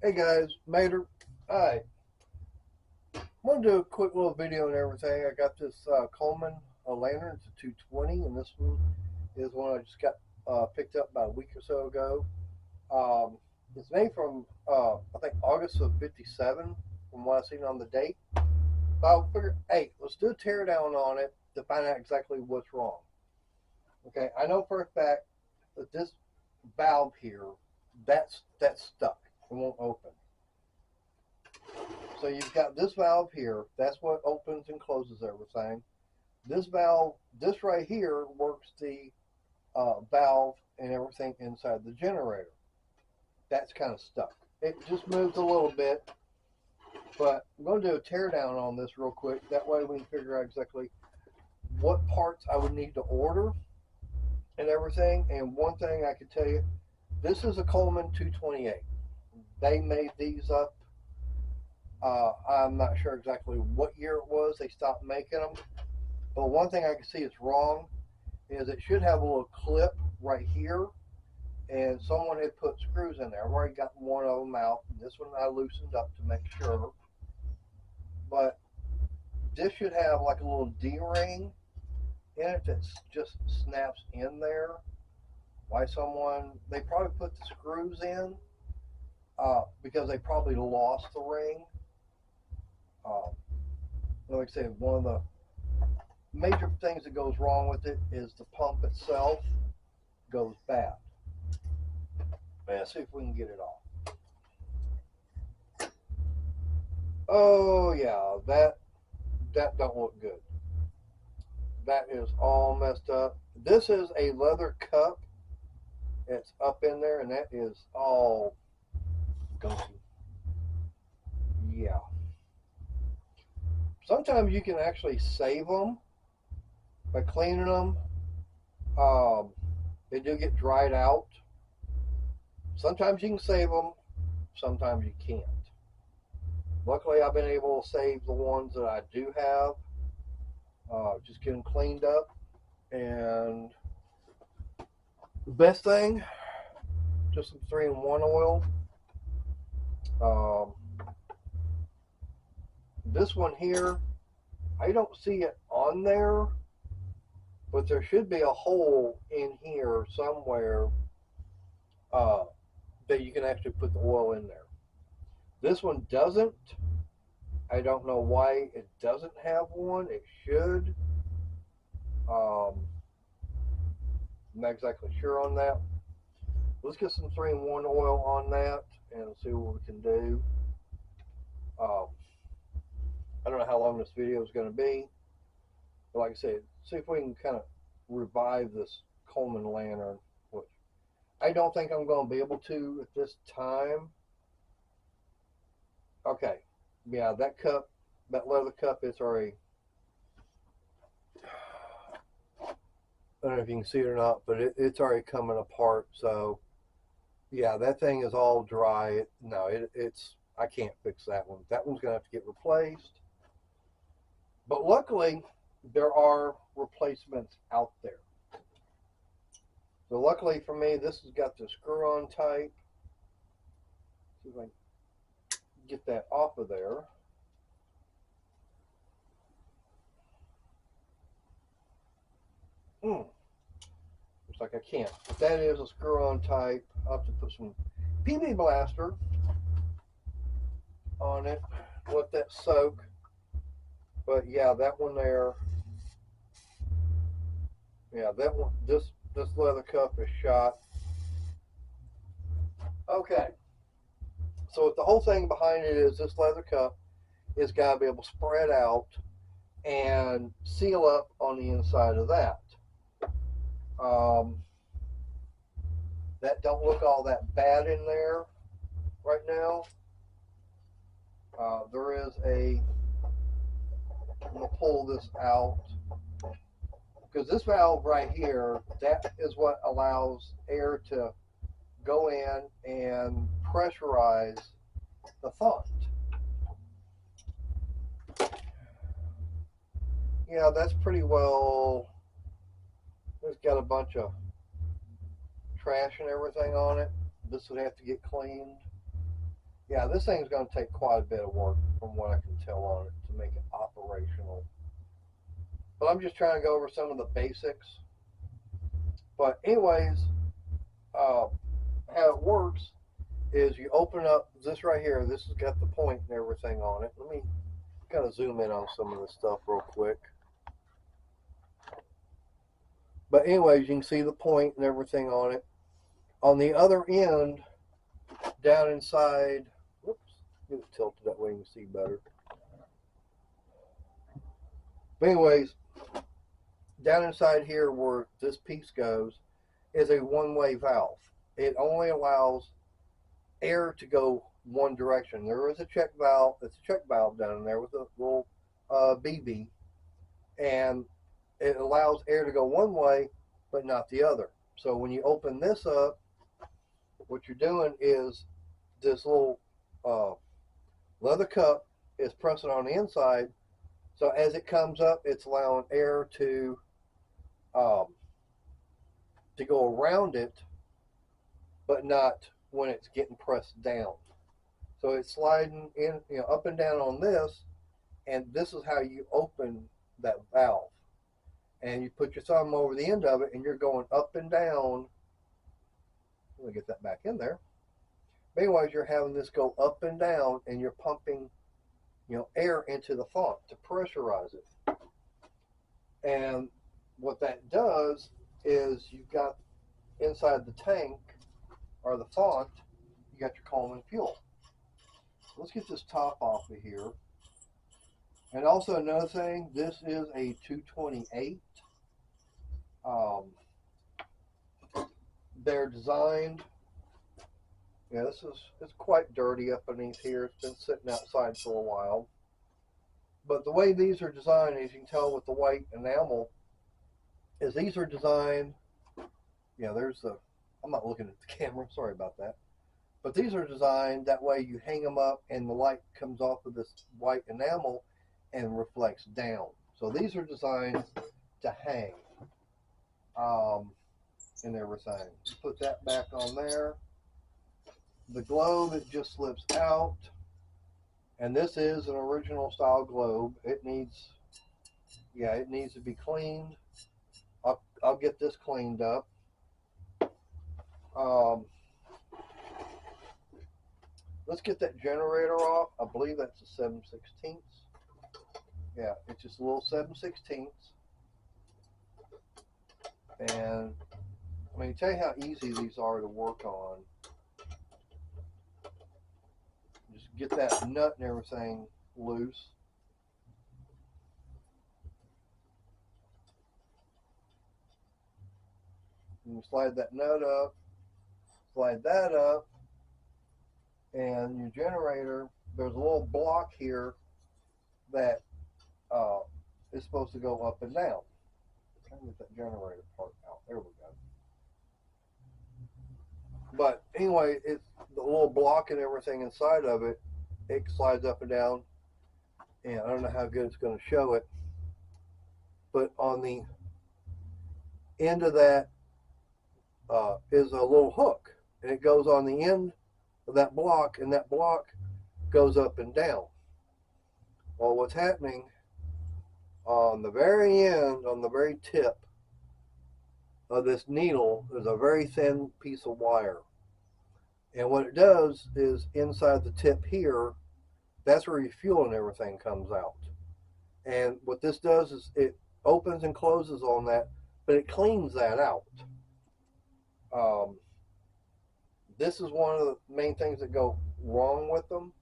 Hey guys, Mater. Alright, I'm gonna do a quick little video and everything. I got this Coleman lantern. It's a 220, and this one is one I just got picked up about a week or so ago. It's made from I think August of '57, from what I've seen on the date. But I figured, hey, let's do a teardown on it to find out exactly what's wrong. Okay, I know for a fact that this valve here, that's stuck. It won't open. So you've got this valve here. That's what opens and closes everything. This valve, this right here, works the valve and everything inside the generator. That's kind of stuck. It just moves a little bit, but I'm going to do a teardown on this real quick. That way we can figure out exactly what parts I would need to order and everything. And one thing I can tell you, this is a Coleman 228. They made these up. I'm not sure exactly what year it was they stopped making them. But one thing I can see is wrong is it should have a little clip right here, and someone had put screws in there. I've already gotten one of them out. This one I loosened up to make sure. But this should have like a little D-ring in it that just snaps in there. Why they probably put the screws in because they probably lost the ring. Uh, like I said, one of the major things that goes wrong with it is the pump itself goes bad. Let's see if we can get it off. Oh yeah, that don't look good. That is all messed up. This is a leather cup. It's up in there, and that is all gunky. Yeah. Sometimes you can actually save them by cleaning them. Um, they do get dried out. Sometimes you can save them. Sometimes you can't. Luckily, I've been able to save the ones that I do have. Just get them cleaned up. And the best thing, just some 3-in-1 oil. Um, this one here, I don't see it on there, but there should be a hole in here somewhere uh, that you can actually put the oil in there. This one doesn't. I don't know why it doesn't have one. It should. I'm not exactly sure on that. Let's get some 3-in-1 oil on that and see what we can do. Um, I don't know how long this video is going to be, but like I said, see if we can kind of revive this Coleman lantern, which I don't think I'm going to be able to at this time. Okay, yeah, that cup, that leather cup, it's already, I don't know if you can see it or not, but it's already coming apart. So yeah, that thing is all dry. It's I can't fix that one. That one's going to have to get replaced. But luckily, there are replacements out there. So luckily for me, this has got the screw-on type. See if I can get that off of there. Looks like I can't. But that is a screw-on type. I'll have to put some PB Blaster on it. Let that soak. But yeah, that one there. Yeah, that one. This leather cup is shot. Okay. So what the whole thing behind it is, this leather cup is got to be able to spread out and seal up on the inside of that. Um, that don't look all that bad in there right now. There is I'm going to pull this out because this valve right here, that is what allows air to go in and pressurize the font. Yeah, that's pretty well, it's got a bunch of trash and everything on it. This would have to get cleaned. Yeah, this thing's going to take quite a bit of work from what I can tell on it to make it operational. But I'm just trying to go over some of the basics. But anyways, uh, how it works is you open up this right here. This has got the point and everything on it. Let me kind of zoom in on some of this stuff real quick. But anyways, you can see the point and everything on it. On the other end, down inside, whoops, get it tilted that way you can see better. But anyways, down inside here where this piece goes is a one-way valve. It only allows air to go one direction. There is a check valve. It's a check valve down there with a little BB, and it allows air to go one way, but not the other. So when you open this up, what you're doing is this little leather cup is pressing on the inside. So as it comes up, it's allowing air to go around it, but not when it's getting pressed down. So it's sliding in, up and down on this, and this is how you open that valve. And you put your thumb over the end of it, and you're going up and down. Let me get that back in there. But anyways, you're having this go up and down, and you're pumping, air into the font to pressurize it. And what that does is you've got inside the tank or the font, you got your Coleman fuel. Let's get this top off of here. And also another thing, this is a 228. They're designed, it's quite dirty up beneath here. It's been sitting outside for a while. But the way these are designed, as you can tell with the white enamel, is these are designed, I'm not looking at the camera, sorry about that. But these are designed that way you hang them up and the light comes off of this white enamel and reflects down. So these are designed to hang and everything. Put that back on there. The globe, it just slips out. And this is an original style globe. It needs to be cleaned. I'll get this cleaned up. Let's get that generator off. I believe that's a 7/16. Yeah, it's just a little 7/16. And I mean, tell you how easy these are to work on. Just get that nut and everything loose. And you slide that nut up, slide that up, and your generator, there's a little block here that is supposed to go up and down. I'm trying to get that generator part out. There we go. But anyway, it's the little block and everything inside of it. It slides up and down, and I don't know how good it's going to show it, but on the end of that is a little hook, and it goes on the end of that block, and that block goes up and down. Well, what's happening on the very end, on the very tip of this needle, is a very thin piece of wire. And what it does is inside the tip here, that's where your fuel and everything comes out. And what this does is it opens and closes on that, but it cleans that out. This is one of the main things that go wrong with them.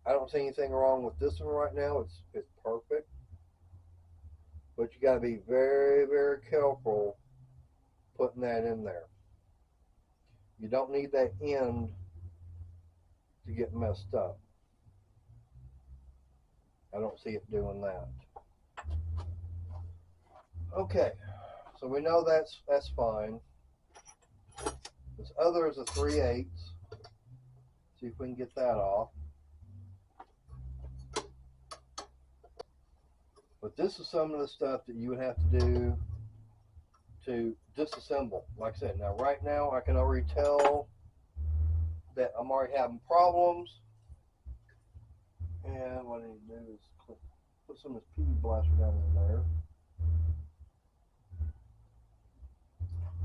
I don't see anything wrong with this one right now. It's perfect. But you got to be very, very careful putting that in there. You don't need that end to get messed up. I don't see it doing that. Okay, so we know that's fine. This other is a 3/8. See if we can get that off. But this is some of the stuff that you would have to do to disassemble. Like I said, now right now I can already tell that I'm already having problems. And what I need to do is put some of this PV blaster down in there.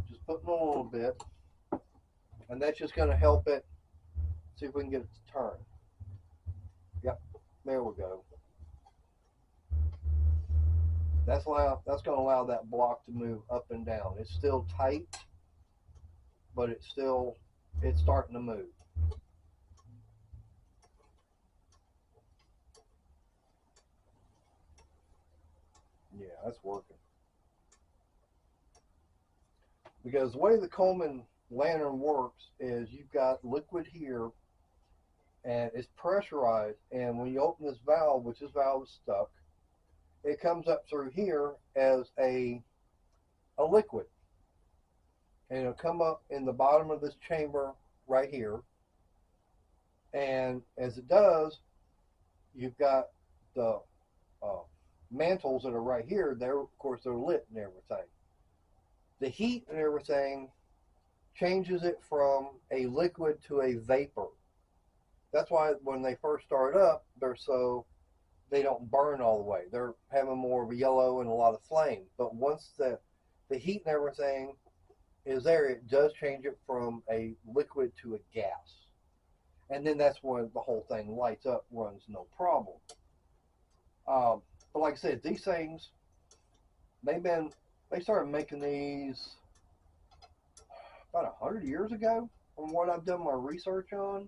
Just putting a little bit. And that's just going to help it. See if we can get it to turn. Yep, there we go. That's going to allow that block to move up and down. It's still tight, but it's starting to move. Yeah, that's working. Because the way the Coleman lantern works is you've got liquid here and it's pressurized, and when you open this valve, which this valve is stuck, it comes up through here as a liquid, and it'll come up in the bottom of this chamber right here, and as it does, you've got the mantles that are right here. They're, of course, they're lit and everything. The heat and everything changes it from a liquid to a vapor. That's why when they first start up, they don't burn all the way. They're having more of a yellow and a lot of flame. But once the heat and everything is there, it does change it from a liquid to a gas. And then that's when the whole thing lights up, runs no problem. But like I said, these things, they started making these about 100 years ago from what I've done my research on.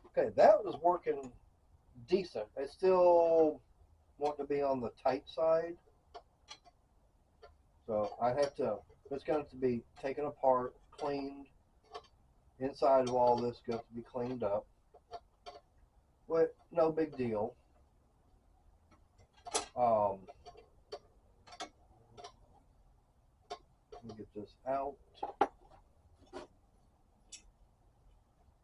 Okay, that was working decent. It's still wanting to be on the tight side. So it's going to be taken apart, cleaned. Inside of all this got to be cleaned up. But no big deal. Let me get this out.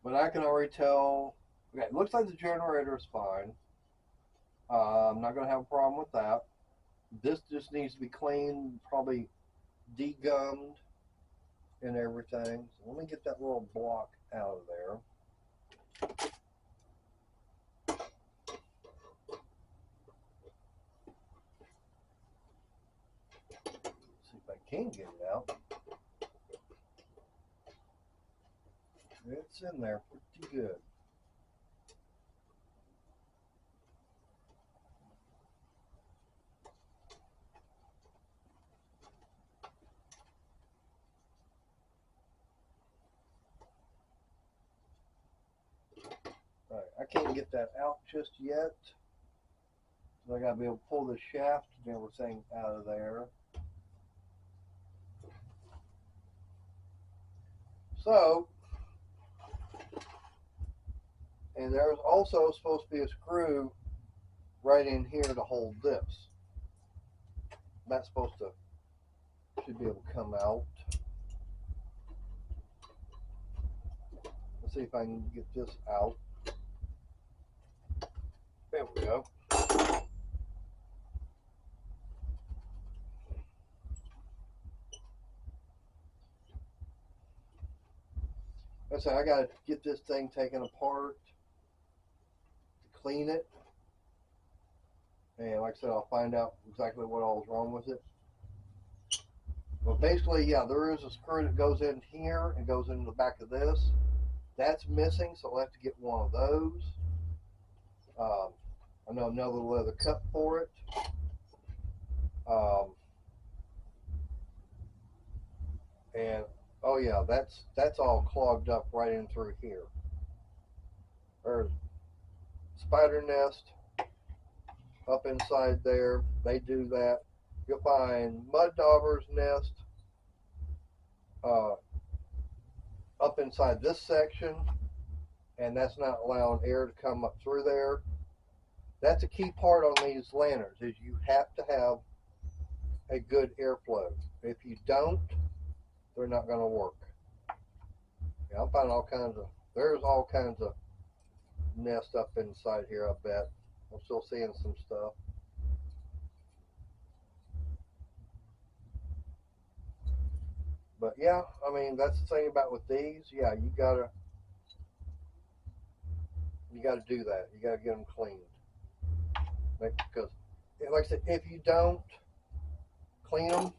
But I can already tell. Okay, it looks like the generator is fine. I'm not going to have a problem with that. This just needs to be cleaned, probably degummed and everything. So let me get that little block out of there. See if I can get it out. It's in there pretty good. Alright, I can't get that out just yet. So I gotta be able to pull the shaft and everything out of there. So, and there's also supposed to be a screw right in here to hold this. That's should be able to come out. Let's see if I can get this out. There we go. Like I said, I got to get this thing taken apart to clean it. And like I said, I'll find out exactly what all is wrong with it. But basically, yeah, there is a screw that goes in here and goes into the back of this. That's missing, so I'll have to get one of those. I know another leather cup for it. And oh yeah, that's all clogged up right in through here. There's spider nest up inside there. They do that. You'll find mud dauber's nest up inside this section, and that's not allowing air to come up through there. That's a key part on these lanterns, is you have to have a good airflow. If you don't, they're not going to work. Yeah, I'm finding there's all kinds of nest up inside here, I bet. I'm still seeing some stuff. But yeah, I mean, that's the thing about with these. Yeah, you gotta You got to do that. You got to get them cleaned. Because, like I said, if you don't clean them,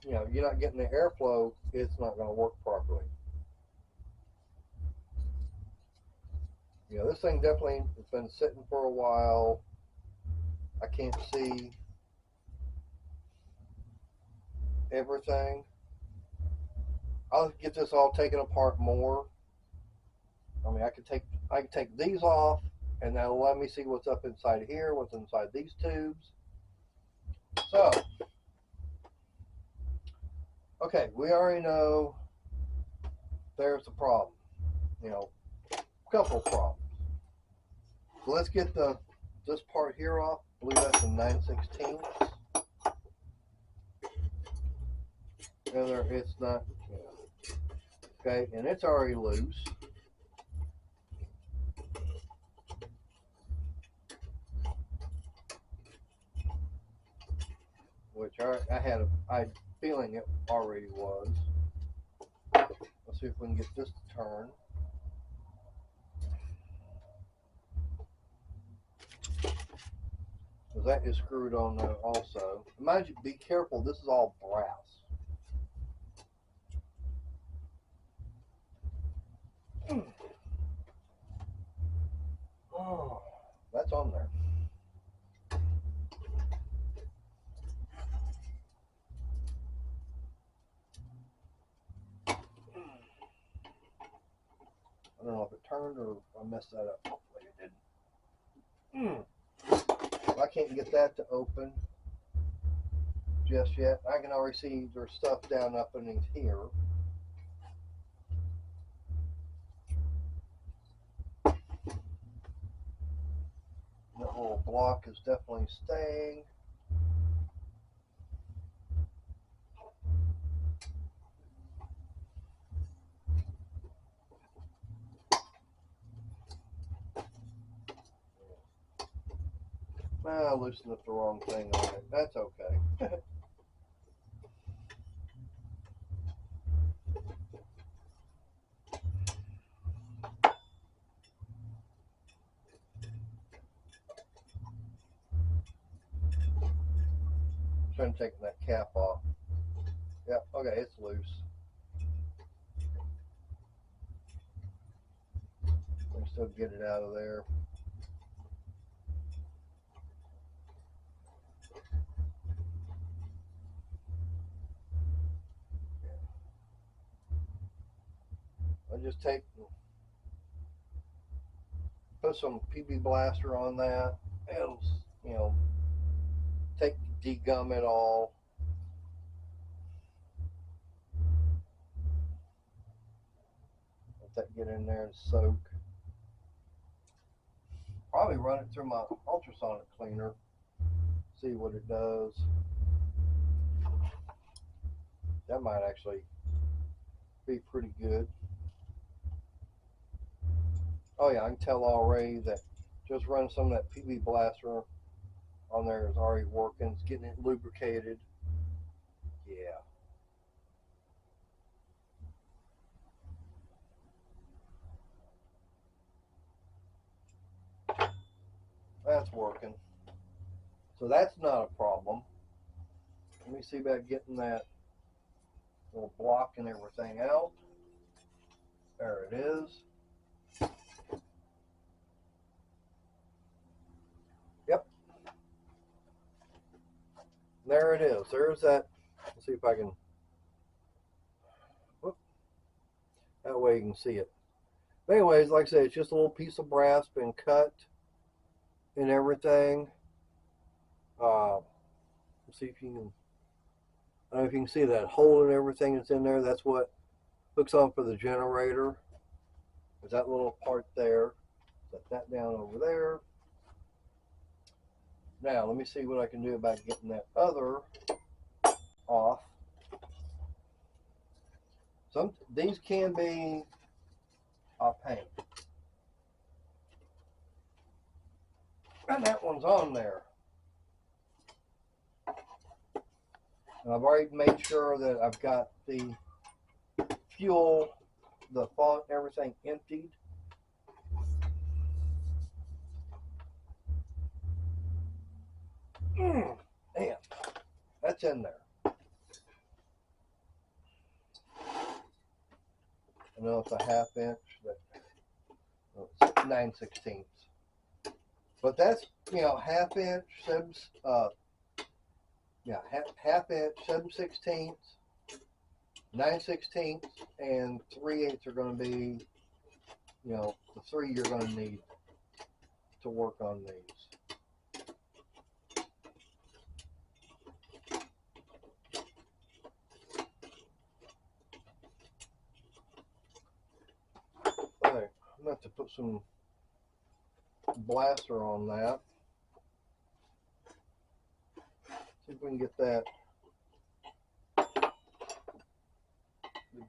you know, you're not getting the airflow. It's not going to work properly. You know, this thing definitely has been sitting for a while. I can't see everything. I'll get this all taken apart more. I mean, I can take these off, and that'll let me see what's up inside here, what's inside these tubes. So, okay, we already know there's a problem. You know, a couple of problems. So let's get this part here off. I believe that's a 9/16. And it's not, you know, okay, and it's already loose. Which I had a feeling it already was. Let's see if we can get this to turn. Because that is screwed on there also. Mind you, be careful, this is all brass. Oh, that's on there. I don't know if it turned or I messed that up. Hopefully it didn't. I can't get that to open just yet. I can already see there's stuff down up underneath here. That little block is definitely staying. I loosened up the wrong thing on it. That's okay. Trying to take that cap off. Yep, okay, it's loose. I can still get it out of there. I just put some PB Blaster on that. It'll, you know, degum it all. Let that get in there and soak. Probably run it through my ultrasonic cleaner. See what it does. That might actually be pretty good. Oh yeah, I can tell already that just running some of that PB Blaster on there is already working. It's getting it lubricated. Yeah. That's working. So that's not a problem. Let me see about getting that little block and everything out. There it is. Yep. There it is. There's that. Let's see if I can. Whoop. That way you can see it. But anyways, like I said, it's just a little piece of brass been cut and everything. Let's see if you can. I don't know if you can see that hole and everything that's in there. That's what hooks on for the generator. There's that little part there. Set that down over there. Now, let me see what I can do about getting that other off. These can be a pain. And that one's on there. And I've already made sure that I've got the fuel the font and everything emptied. Man, that's in there. I know it's a 1/2 inch, but it's 9/16. But that's, 1/2 inch, half inch, 7/16, 9/16, and 3/8 are going to be, the 3 you're going to need to work on these. All right, I'm going to have to put some blaster on that. See if we can get that,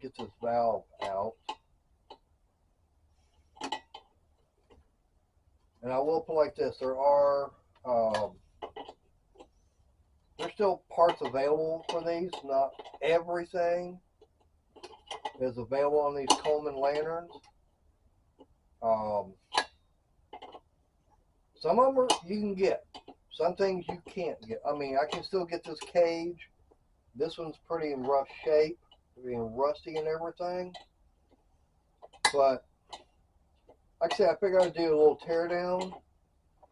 get this valve out. And I will put like this, there's still parts available for these. Not everything is available on these Coleman lanterns. Some of them you can get. Some things you can't get. I mean, I can still get this cage. This one's pretty in rough shape, being rusty and everything. But like I said, I figured I'd do a little teardown.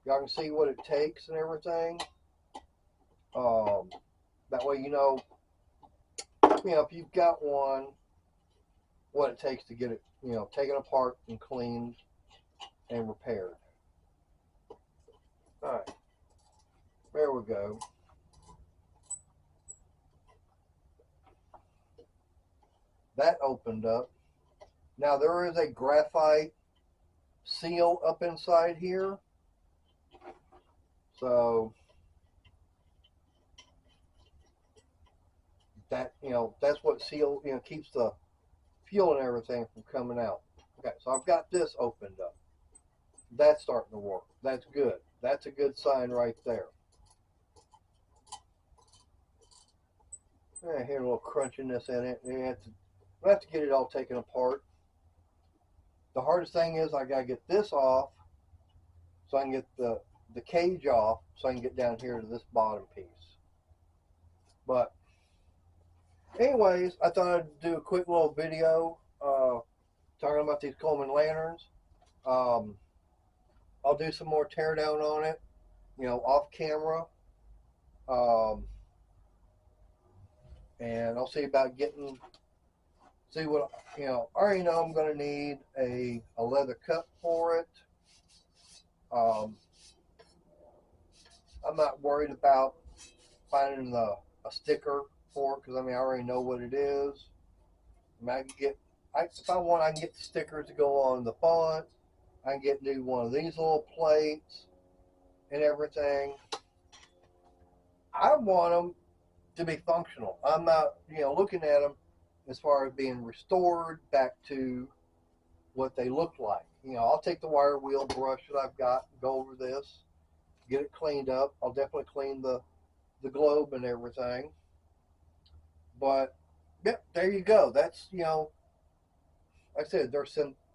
Y'all can see what it takes and everything. That way you know, if you've got one, what it takes to get it, taken apart and cleaned and repaired. All right, there we go. That opened up. Now there is a graphite seal up inside here. So that, that's what seal, keeps the fuel and everything from coming out. Okay, so I've got this opened up. That's starting to work. That's good. That's a good sign right there. I hear a little crunchiness in it. I have to get it all taken apart. The hardest thing is I gotta get this off so I can get the cage off so I can get down here to this bottom piece. But anyways, I thought I'd do a quick little video talking about these Coleman lanterns. I'll do some more teardown on it, off camera. And I'll see about see what, I already know I'm going to need a leather cup for it. I'm not worried about finding a sticker for it, because I already know what it is. I can get, if I want, I can get the stickers to go on the font. I can do one of these little plates and everything. I want them to be functional. I'm not, looking at them as far as being restored back to what they look like. I'll take the wire wheel brush that I've got, go over this, get it cleaned up. I'll definitely clean the globe and everything. But yep, there you go. That's, like I said, they're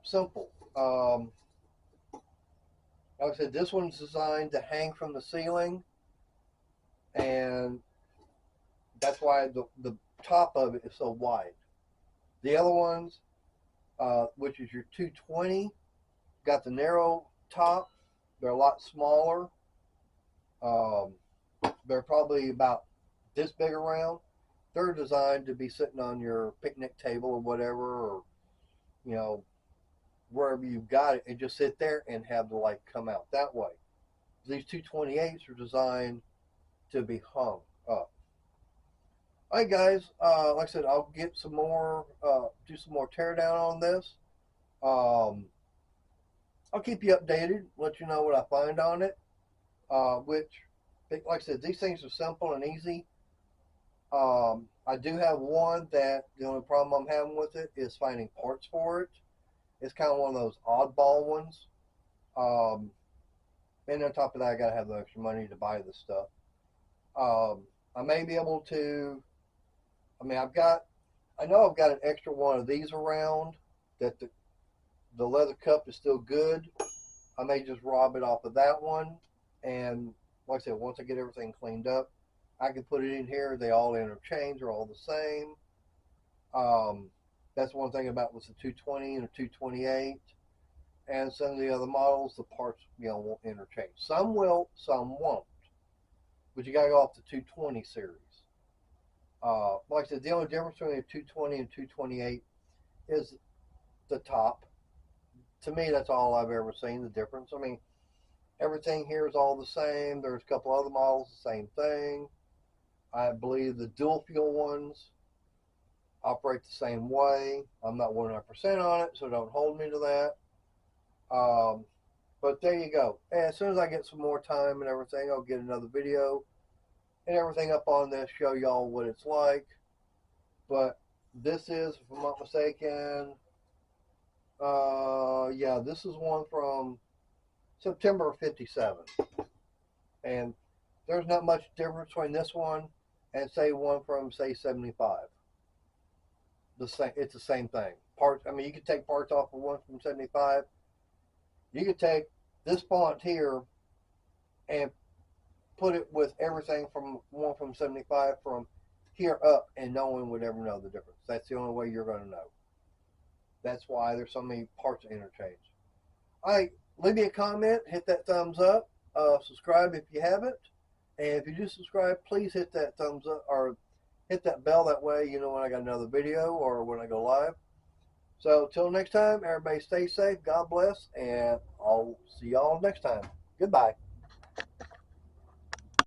simple. Like I said, this one's designed to hang from the ceiling, and that's why the top of it is so wide. The other ones, which is your 220, got the narrow top. They're a lot smaller. They're probably about this big around. They're designed to be sitting on your picnic table or whatever, or wherever you've got it, and just sit there and have the light come out that way. These 228s are designed to be hung up. Alright guys, like I said, I'll get some more, do some more teardown on this. I'll keep you updated, let you know what I find on it. Which, like I said, these things are simple and easy. I do have one that the only problem I'm having with it is finding parts for it. It's kind of one of those oddball ones. And on top of that, I got to have the extra money to buy this stuff. I may be able to, I know I've got an extra one of these around. that the leather cup is still good, I may just rob it off of that one. And like I said, once I get everything cleaned up, I can put it in here. They all interchange, are all the same. Um, that's one thing about with the 220 and the 228 and some of the other models. The parts, won't interchange. Some will, some won't. But you gotta go off the 220 series. Like I said, the only difference between the 220 and 228 is the top. To me, that's all I've ever seen. The difference. I mean, everything here is all the same. There's a couple other models, the same thing. I believe the dual fuel ones operate the same way. I'm not 100% on it, so don't hold me to that. But there you go. And as soon as I get some more time and everything, I'll get another video and everything up on this, show y'all what it's like. But this is, if I'm not mistaken, yeah, this is one from September of '57. And there's not much difference between this one and say one from say '75. It's the same thing. Parts. I mean, you could take parts off of one from '75. You could take this font here and put it with everything from one from '75 from here up, and no one would ever know the difference. That's the only way you're going to know. That's why there's so many parts interchange. All right, leave me a comment, hit that thumbs up, subscribe if you haven't, and if you do subscribe, please hit that thumbs up or hit that bell. That way you know when I got another video or when I go live. So till next time, everybody stay safe, God bless, and I'll see y'all next time. Goodbye.